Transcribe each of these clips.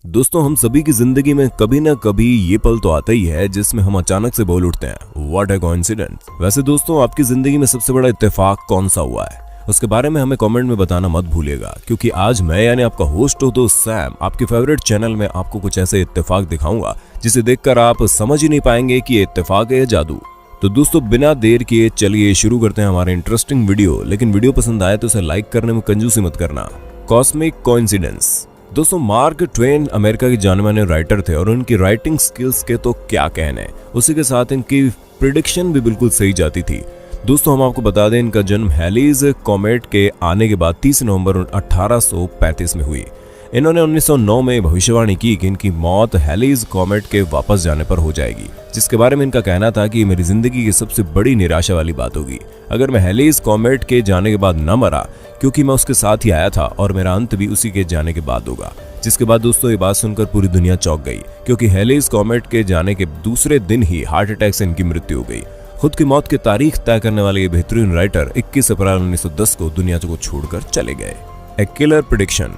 दोस्तों, हम सभी की जिंदगी में कभी ना कभी ये पल तो आता ही है जिसमें हम अचानक से बोल उठते हैं, व्हाट अ कोइंसिडेंस। वैसे दोस्तों, आपकी जिंदगी में सबसे बड़ा इत्तेफाक कौन सा हुआ है, उसके बारे में हमें कमेंट में बताना मत भूलिएगा, क्योंकि आज मैं यानी आपका होस्ट हो तो सैम आपके फेवरेट चैनल में आपको कुछ ऐसे इत्तेफाक दिखाऊंगा जिसे देखकर आप समझ ही नहीं पाएंगे कि ये इत्तेफाक है या जादू। तो दोस्तों, बिना देर किए चलिए शुरू करते हैं हमारे इंटरेस्टिंग वीडियो। लेकिन वीडियो पसंद आए तो उसे लाइक करने में कंजूसी मत करना। Cosmic coincidence. दोस्तों, मार्क ट्वेन अमेरिका के जाने माने राइटर थे और उनकी राइटिंग स्किल्स के तो क्या कहने, उसी के साथ इनकी प्रिडिक्शन भी बिल्कुल सही जाती थी। दोस्तों, हम आपको बता दें, इनका जन्म हैलीज कॉमेट के आने के बाद 30 नवंबर 1835 में हुई। इन्होंने 1909 में भविष्यवाणी की कि इनकी मौत हैलीज कॉमेट के वापस जाने पर हो जाएगी, जिसके बारे में इनका कहना था कि मेरी जिंदगी की सबसे बड़ी निराशा वाली बात होगी अगर मैं हैलीज कॉमेट के जाने के बाद न मरा, क्योंकि मैं उसके साथ ही आया था और मेरा अंत भी उसी के जाने के बाद होगा। जिसके बाद दोस्तों, ये बात सुनकर पूरी दुनिया चौंक गई, क्योंकि हैलीज कॉमेट के जाने के दूसरे दिन ही हार्ट अटैक से इनकी मृत्यु हो गई। खुद की मौत की तारीख तय करने वाले ये बेहतरीन राइटर 21 अप्रैल 1910 को दुनिया को छोड़कर चले गए। A killer prediction.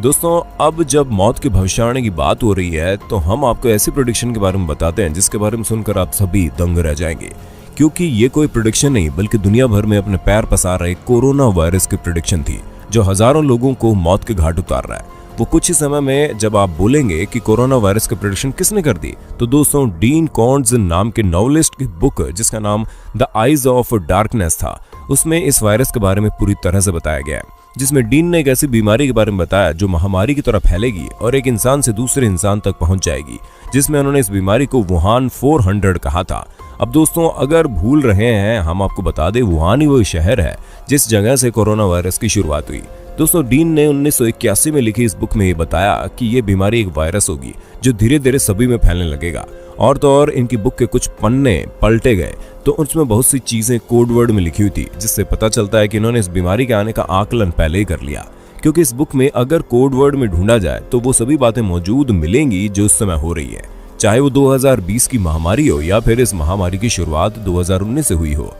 दोस्तों, अब जब मौत की भविष्यवाणी की बात हो रही है तो हम आपको ऐसी प्रेडिक्शन के बारे में बताते हैं जिसके बारे में सुनकर आप सभी दंग रह जाएंगे, क्योंकि ये कोई प्रेडिक्शन नहीं बल्कि दुनिया भर में अपने पैर पसार रहे कोरोना वायरस की प्रेडिक्शन थी, जो हजारों लोगों को मौत के घाट उतार रहा है। वो कुछ ही समय में जब आप बोलेंगे कि कोरोना वायरस की प्रेडिक्शन किसने कर दी, तो दोस्तों, डीन कॉन्ट्ज नाम के नॉवेलिस्ट की बुक जिसका नाम द आइज ऑफ डार्कनेस था, उसमें इस वायरस के बारे में पूरी तरह से बताया गया है, जिसमें डीन ने एक ऐसी बीमारी के बारे में बताया जो महामारी की तरह फैलेगी और एक इंसान से दूसरे इंसान तक पहुंच जाएगी, जिसमें उन्होंने इस बीमारी को वुहान 400 कहा था। अब दोस्तों, अगर भूल रहे हैं, हम आपको बता दें, वुहान ही वही शहर है जिस जगह से कोरोना वायरस की शुरुआत हुई। दोस्तों, डीन ने 1981 में लिखी इस बुक में ये बताया कि ये बीमारी एक वायरस होगी जो धीरे धीरे सभी में फैलने लगेगा। और तो और इनकी बुक के कुछ पन्ने पलटे गए तो उसमें बहुत सी चीजें कोड वर्ड में लिखी हुई थी, जिससे पता चलता है कि इन्होंने इस बीमारी के आने का आकलन पहले ही कर लिया, क्योंकि इस बुक में अगर कोड वर्ड में ढूंढा जाए तो वो सभी बातें मौजूद मिलेंगी जो उस समय हो रही है, चाहे वो 2020 की महामारी हो या फिर इस महामारी की शुरुआत 2019 से हुई हो।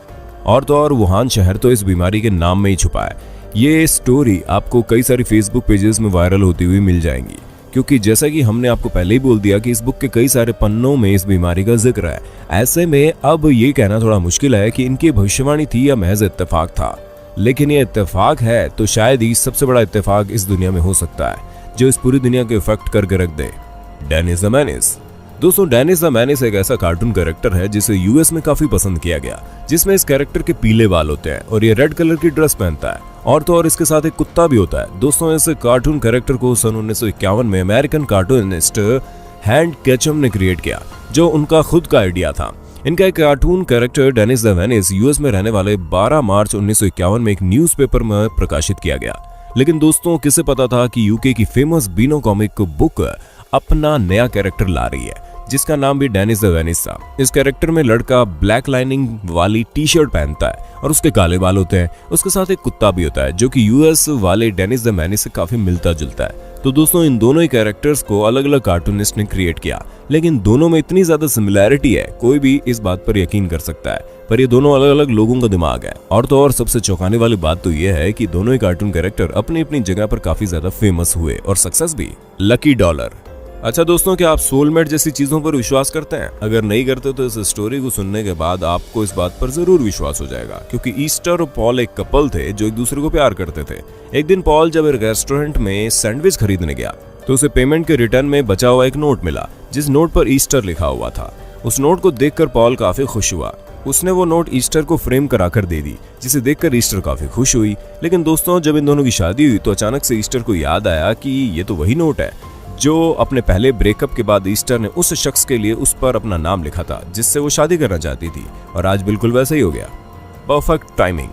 और तो और वुहान शहर तो इस बीमारी के नाम में ही छुपा है। ये स्टोरी आपको कई सारी फेसबुक पेजेस में वायरल होती हुई मिल जाएंगी, क्योंकि जैसा कि हमने आपको पहले ही बोल दिया कि इस बुक के कई सारे पन्नों में इस बीमारी का जिक्र है। ऐसे में अब ये कहना थोड़ा मुश्किल है कि इनकी भविष्यवाणी थी या महज इत्तेफाक था, लेकिन ये इत्तेफाक है तो शायद ही सबसे बड़ा इत्तेफाक इस दुनिया में हो सकता है जो इस पूरी दुनिया को इफेक्ट करके रख दे। Dennis the Menace. दोस्तों, डेनिस द मेनिस एक ऐसा कार्टून कैरेक्टर है जिसे यूएस में काफी पसंद किया गया, जिसमें इस कैरेक्टर के पीले बाल होते हैं और ये रेड कलर की ड्रेस पहनता है, और तो और इसके साथ एक कुत्ता भी होता है। दोस्तों, इस कार्टून कैरेक्टर को सन 1951 में अमेरिकन कार्टूनिस्ट हैंड केचम ने क्रिएट किया, जो उनका खुद का आइडिया था। इनका एक cartoon character Dennis the Menace US में रहने वाले 12 मार्च 1951 में एक न्यूज़पेपर में प्रकाशित किया गया। लेकिन दोस्तों, किसे पता था कि यूके की फेमस बीनो कॉमिक बुक अपना नया कैरेक्टर ला रही है, जिसका नाम भी डेनिस द वेनिस था। इस कैरेक्टर में लड़का ब्लैक लाइनिंग वाली टी शर्ट पहनता है और उसके काले बाल होते हैं। उसके साथ एक कुत्ता भी होता है जो कि यूएस वाले डेनिस द मेनिस से काफी मिलता जुलता है। तो दोस्तों, इन दोनों ही कैरेक्टर्स को अलग अलग कार्टूनिस्ट ने क्रिएट किया, लेकिन दोनों में इतनी ज्यादा सिमिलैरिटी है कोई भी इस बात पर यकीन कर सकता है, पर ये दोनों अलग अलग लोगों का दिमाग है। और तो और सबसे चौंकाने वाली बात तो ये है कि दोनों ही कार्टून कैरेक्टर अपनी अपनी जगह पर काफी ज्यादा फेमस हुए और सक्सेस भी। Lucky dollar. अच्छा दोस्तों, क्या आप सोलमेट जैसी चीजों पर विश्वास करते हैं? अगर नहीं करते तो इस स्टोरी को सुनने के बाद आपको इस बात पर जरूर विश्वास हो जाएगा, क्योंकि ईस्टर और पॉल एक कपल थे जो एक दूसरे को प्यार करते थे। एक दिन पॉल जब एक रेस्टोरेंट में सैंडविच खरीदने गया तो उसे पेमेंट के रिटर्न में बचा हुआ एक नोट मिला, जिस नोट पर ईस्टर लिखा हुआ था। उस नोट को देखकर पॉल काफी खुश हुआ। उसने वो नोट ईस्टर को फ्रेम कराकर दे दी, जिसे देखकर ईस्टर काफी खुश हुई। लेकिन दोस्तों, जब इन दोनों की शादी हुई तो अचानक से ईस्टर को याद आया कि ये तो वही नोट है जो अपने पहले ब्रेकअप के बाद ईस्टर ने उस शख्स के लिए उस पर अपना नाम लिखा था जिससे वो शादी करना चाहती थी, और आज बिल्कुल वैसा ही हो गया। Perfect timing.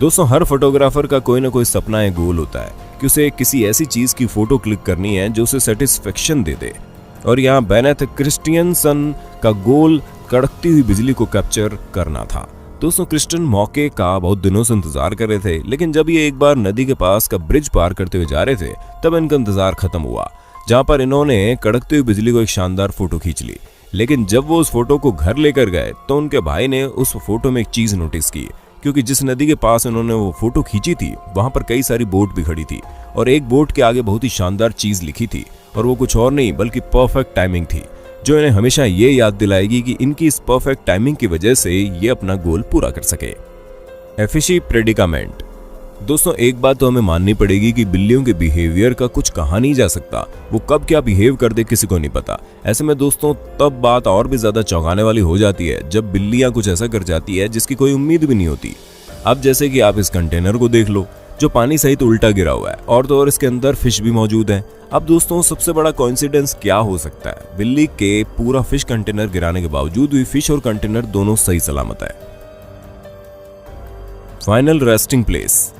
दोस्तों, हर फोटोग्राफर का कोई ना कोई सपना या गोल होता है कि उसे किसी ऐसी चीज की फोटो क्लिक करनी है जो उसे सेटिस्फेक्शन दे दे, और यहाँ बेनेथ क्रिस्टियनसन का गोल कड़कती हुई बिजली को कैप्चर करना था। दोस्तों, क्रिस्टन मौके का बहुत दिनों से इंतजार कर रहे थे, लेकिन जब ये एक बार नदी के पास का ब्रिज पार करते हुए जा रहे थे तब इनका इंतजार खत्म हुआ, जहां पर इन्होंने कड़कती हुई बिजली को एक शानदार फोटो खींच ली। लेकिन जब वो उस फोटो को घर लेकर गए तो उनके भाई ने उस फोटो में एक चीज नोटिस की, क्योंकि जिस नदी के पास उन्होंने वो फोटो खींची थी वहां पर कई सारी बोट भी खड़ी थी और एक बोट के आगे बहुत ही शानदार चीज लिखी थी और वो कुछ और नहीं बल्कि परफेक्ट टाइमिंग थी, जो इन्हें हमेशा ये याद दिलाएगी कि इनकी इस परफेक्ट टाइमिंग की वजह से ये अपना गोल पूरा कर सके। एफिशी प्रेडिकामेंट। दोस्तों एक बात तो हमें माननी पड़ेगी कि बिल्लियों के बिहेवियर का कुछ कहा नहीं जा सकता, वो कब क्या बिहेव कर दे किसी को नहीं पता। ऐसे में दोस्तों तब बात और भी ज्यादा चौंकाने वाली हो जाती है जब बिल्लियां कुछ ऐसा कर जाती है जिसकी कोई उम्मीद भी नहीं होती। अब जैसे कि आप इस कंटेनर को देख लो जो पानी सहित उल्टा गिरा हुआ है, और तो और इसके अंदर फिश भी मौजूद है। अब दोस्तों सबसे बड़ा कोइंसिडेंस क्या हो सकता है? बिल्ली के पूरा फिश कंटेनर गिराने के बावजूद भी फिश और कंटेनर दोनों सही सलामत है। Final resting place.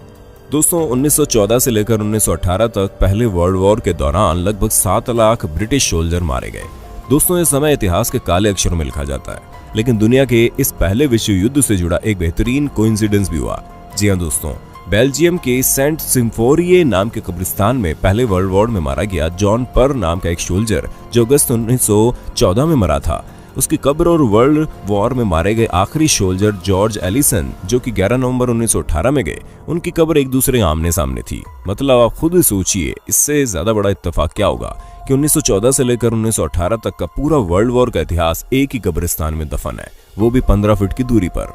दोस्तों 1914 से लेकर 1918 तक पहले वर्ल्ड वॉर के दौरान लगभग 7 लाख ब्रिटिश सोल्जर मारे गए। दोस्तों इस समय इतिहास के काले अक्षरों में लिखा जाता है, लेकिन दुनिया के इस पहले विश्व युद्ध से जुड़ा एक बेहतरीन कोइंसिडेंस भी हुआ। जी हाँ दोस्तों, बेल्जियम के सेंट सिम्फोरिए नाम के कब्रिस्तान में पहले वर्ल्ड वॉर में मारा गया जॉन पर नाम का एक सोल्जर जो अगस्त 1914 में मरा था, उसकी कब्र और वर्ल्ड वॉर में मारे गए आखिरी सोल्जर जॉर्ज एलिसन जो कि 11 नवंबर 1918 में गए, उनकी कब्र एक दूसरे आमने सामने थी। मतलब आप खुद सोचिए इससे ज्यादा बड़ा इत्तेफाक क्या होगा कि 1914 से लेकर 1918 तक का पूरा वर्ल्ड वॉर का इतिहास एक ही कब्रिस्तान में दफन है, वो भी 15 फीट की दूरी पर।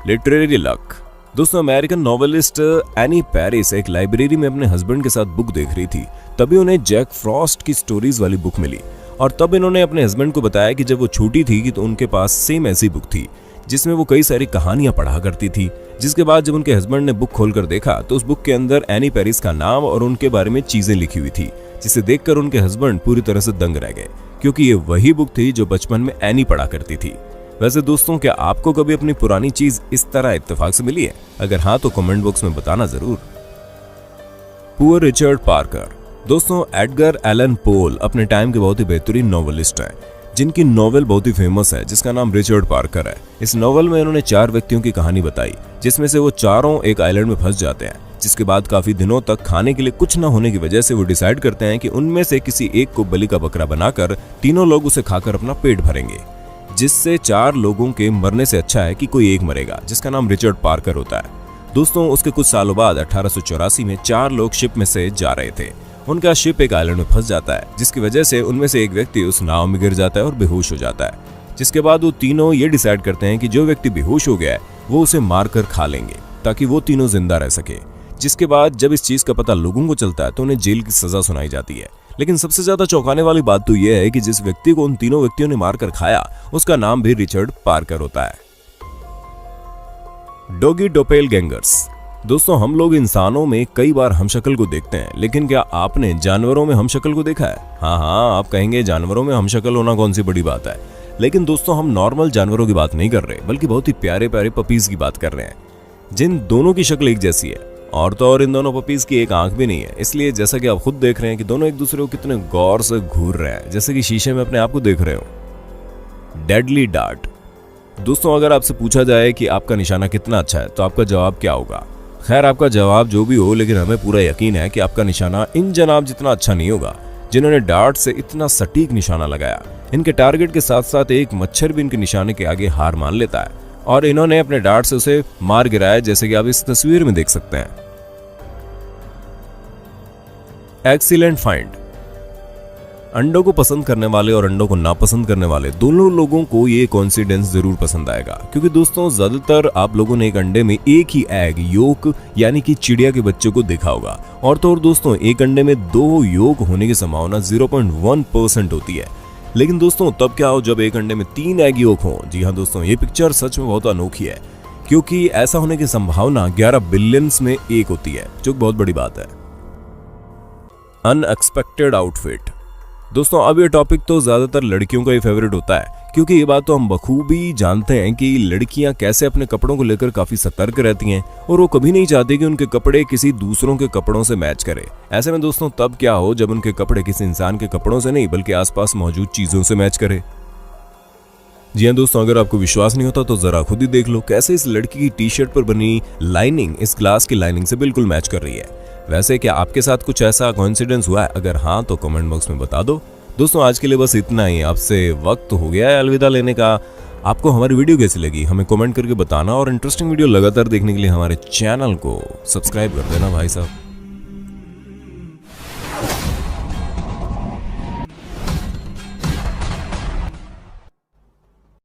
Literary luck. दोस्तों अमेरिकन नॉवेलिस्ट एनी पैरिस एक लाइब्रेरी में अपने हस्बैंड के साथ बुक देख रही थी, तभी उन्हें जैक फ्रॉस्ट की स्टोरीज वाली बुक मिली और तब इन्होंने अपने हस्बैंड को बताया कि जब वो छोटी थी तो उनके पास सेम ऐसी बुक थी जिसमें वो कई सारी कहानियां पढ़ा करती थी। जिसके बाद जब उनके हस्बैंड ने बुक खोलकर देखा तो उस बुक के अंदर एनी पैरिस का नाम और उनके बारे में चीजें लिखी हुई थी, जिसे देखकर उनके हस्बैंड पूरी तरह से दंग रह गए क्योंकि ये वही बुक थी जो बचपन में एनी पढ़ा करती थी। वैसे दोस्तों क्या आपको कभी अपनी पुरानी चीज इस तरह इत्तेफाक से मिली है? अगर हाँ तो कमेंट बॉक्स में बताना जरूर। Poor Richard Parker. दोस्तों एडगर एलन पोल अपने टाइम के बहुत ही बेहतरीन नॉवेलिस्ट हैं जिनकी नॉवेल बहुत ही फेमस है जिसका नाम रिचर्ड पार्कर है। इस नॉवेल में इन्होंने 4 व्यक्तियों की कहानी बताई जिसमें से वो चारों एक आइलैंड में फंस जाते हैं, जिसके बाद काफी दिनों तक खाने के लिए कुछ न होने की वजह से वो डिसाइड करते हैं कि उनमें से किसी एक को बलि का बकरा बनाकर तीनों लोग उसे खाकर अपना पेट भरेंगे, जिससे 4 लोगों के मरने से अच्छा है कि कोई एक मरेगा, जिसका नाम रिचर्ड पार्कर होता है। दोस्तों उसके कुछ सालों बाद 1884 में 4 लोग शिप में से जा रहे थे। उनका शिप एक आइलैंड में फंस जाता है जिसकी वजह से उनमें से एक व्यक्ति उस नाव में गिर जाता है और बेहोश हो जाता है, जिसके बाद वो तीनों ये डिसाइड करते हैं कि जो व्यक्ति बेहोश हो गया है वो उसे मारकर खा लेंगे ताकि वो तीनों जिंदा रह सके। जिसके बाद जब इस चीज का पता लोगों को चलता है तो उन्हें जेल की सजा सुनाई जाती है। लेकिन सबसे ज्यादा चौंकाने वाली बात तो यह है कि जिस व्यक्ति को उन तीनों व्यक्तियों ने मारकर खाया उसका नाम भी रिचर्ड पार्कर होता है। डॉगी डोपेलगैंगर्स। दोस्तों हम लोग इंसानों में कई बार हमशक्ल को देखते हैं, लेकिन क्या आपने जानवरों में हमशक्ल को देखा है? हाँ आप कहेंगे जानवरों में हमशक्ल होना कौन सी बड़ी बात है, लेकिन दोस्तों हम नॉर्मल जानवरों की बात नहीं कर रहे बल्कि बहुत ही प्यारे प्यारे पपीज की बात कर रहे हैं जिन दोनों की शक्ल एक जैसी है, और तो और इन दोनों पपीज की एक आंख भी नहीं है। इसलिए जैसा कि आप खुद देख रहे हैं कि दोनों एक दूसरे को कितने गौर से घूर रहे हैं, जैसे कि शीशे में अपने आप को देख रहे हो। Deadly dart. दोस्तों अगर आपसे पूछा जाए कि आपका निशाना कितना अच्छा है तो आपका जवाब क्या होगा? खैर आपका जवाब जो भी हो, लेकिन हमें पूरा यकीन है कि आपका निशाना इन जनाब जितना अच्छा नहीं होगा जिन्होंने डार्ट से इतना सटीक निशाना लगाया। इनके टारगेट के साथ साथ एक मच्छर भी इनके निशाने के आगे हार मान लेता है और इन्होंने अपने डार्ट से उसे मार गिराया, जैसे कि आप इस तस्वीर में देख सकते हैं। Excellent find. अंडों को पसंद करने वाले और अंडों को नापसंद करने वाले दोनों लोगों को ये कोइंसिडेंस जरूर पसंद आएगा, क्योंकि दोस्तों ज्यादातर आप लोगों ने एक अंडे में एक ही एग योक यानी कि चिड़िया के बच्चे को देखा होगा, और तो और दोस्तों एक अंडे में 2 योक होने की संभावना 0.1% होती है। लेकिन दोस्तों तब क्या हो जब एक अंडे में 3 एग योक हो? जी हाँ दोस्तों ये पिक्चर सच में बहुत अनोखी है, क्योंकि ऐसा होने की संभावना 11 बिलियंस में 1 होती है, जो बहुत बड़ी बात है। Unexpected outfit. दोस्तों अब ये टॉपिक तो ज्यादातर लड़कियों का ही फेवरेट होता है, क्योंकि ये बात तो हम बखूबी जानते हैं कि लड़कियां कैसे अपने कपड़ों को लेकर काफी सतर्क रहती हैं और वो कभी नहीं चाहती कि उनके कपड़े किसी दूसरों के कपड़ों से मैच करे। ऐसे में दोस्तों तब क्या हो जब उनके कपड़े किसी इंसान के कपड़ों से नहीं बल्कि आसपास मौजूद चीजों से मैच करे। जी हाँ दोस्तों अगर आपको विश्वास नहीं होता तो जरा खुद ही देख लो कैसे इस लड़की की टी शर्ट पर बनी लाइनिंग इस ग्लास की लाइनिंग से बिल्कुल मैच कर रही है। वैसे क्या आपके साथ कुछ ऐसा कोइंसिडेंस हुआ है? अगर हाँ तो कमेंट बॉक्स में बता दो। दोस्तों आज के लिए बस इतना ही, आपसे वक्त हो गया है अलविदा लेने का। आपको हमारी वीडियो कैसी लगी हमें कमेंट करके बताना, और इंटरेस्टिंग वीडियो लगातार देखने के लिए हमारे चैनल को सब्सक्राइब कर देना भाई साहब।